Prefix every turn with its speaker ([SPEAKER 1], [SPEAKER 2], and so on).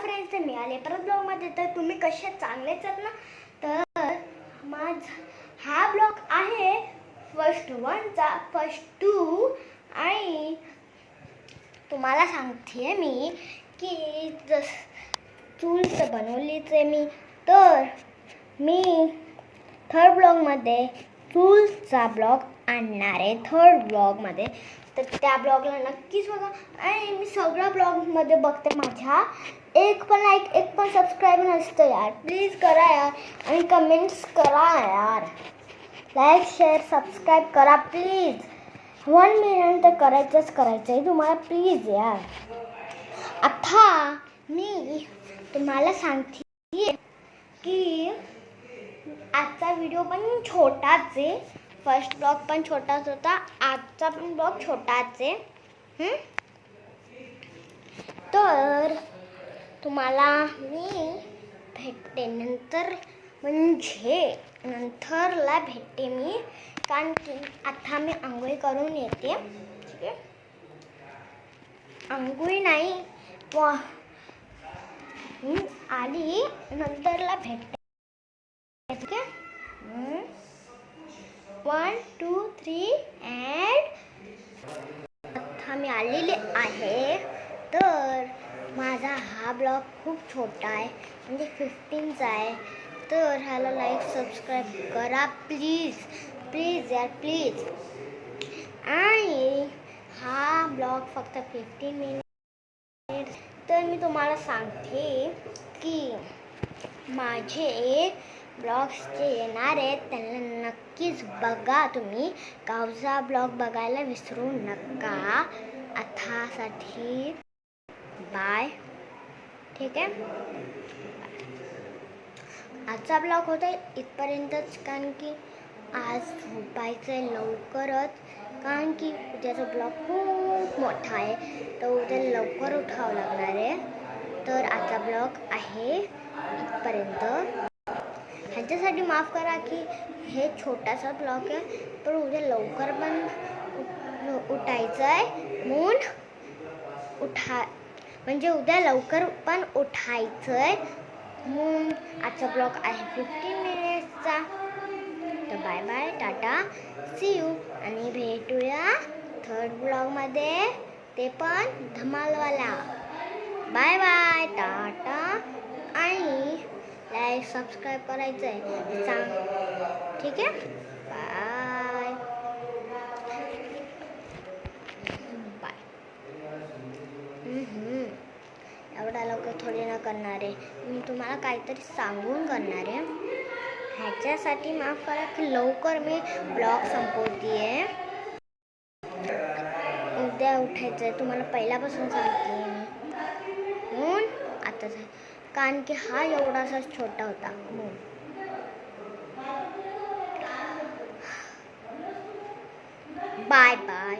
[SPEAKER 1] Friends, तर मी आले परत ब्लॉगमध्ये. तर तुम्ही कसे चांगलेच आहेत ना? तर हा ब्लॉग आहे फर्स्ट 1चा, फर्स्ट 2. आणि तुम्हाला सांगते मी की चूल तर बनवलीच आहे मी. तर मी थर्ड ब्लॉगमध्ये चूलचा ब्लॉग आणणार आहे थर्ड ब्लॉगमध्ये. तर त्या ब्लॉगला नक्कीच बघा. आणि मी सगळ्या ब्लॉगमध्ये बघते माझ्या. एक पण लाईक, एक पण सबस्क्राईब नसतं यार. प्लीज करा यार. आणि कमेंट्स करा यार. लाईक, शेअर, सबस्क्राईब करा प्लीज. 1 मिलियन तर करायचं आहे तुम्हाला प्लीज यार. आता मी तुम्हाला सांगते की आजचा व्हिडिओ पण छोटाच आहे. फर्स्ट ब्लॉग पण छोटाच होता, आजचा पण ब्लॉग छोटाच आहे. तर तुम्हाला मी भेटते नंतर, म्हणजे नंतरला भेटते मी. कारण की आता मी आंघोळी करून येते. ठीक आहे, आंघोळी नाही आली नंतरला भेटते. ठीक आहे. 1 2 3 अँड आता मी आलेले आहे. तर माझा हा ब्लॉग खूप छोटा आहे, म्हणजे 15चा आहे. तर ह्याला लाईक, सबस्क्राईब करा प्लीज प्लीज यार प्लीज. आणि हा ब्लॉग फक्त 15 मिनिट. तर मी तुम्हाला सांगते की माझे ब्लॉग्स जे येणार आहेत त्यांना नक्कीच बघा तुम्ही. गावचा ब्लॉग बघायला विसरू नका. आतासाठी बाय. ठीक आहे, आजचा ब्लॉग होता इथपर्यंतच. कारण की आज झोपायचं आहे लवकरच, कारण की उद्याचा ब्लॉग खूप मोठा आहे. तर उद्या लवकर उठावं लागणार आहे. तर आजचा ब्लॉग आहे इथपर्यंत. ह्याच्यासाठी माफ करा की हे छोटासा ब्लॉग आहे. पण उद्या लवकर पण उठायचं आहे. म्हणजे उद्या लवकर पण उठायचं आहे. आजचा ब्लॉग आहे 15 मिनिट्सचा. तर bye bye, tata, see you. आणि भेटूया थर्ड ब्लॉगमध्ये, ते पण धमालवाला. Bye bye, Tata. आणि लाईक, सबस्क्राईब करायचं आहे सांग. ठीक आहे, बाय बाय. एवढा लवकर थोडी ना करणार आहे मी. तुम्हाला काहीतरी सांगून करणार आहे. ह्याच्यासाठी माफ करा की लवकर मी ब्लॉग संपवते आहे. उद्या उठायचं आहे तुम्हाला पहिल्यापासून सांगते मी. म्हणून आता कारण की हा एवढासा छोटा होता. Bye bye.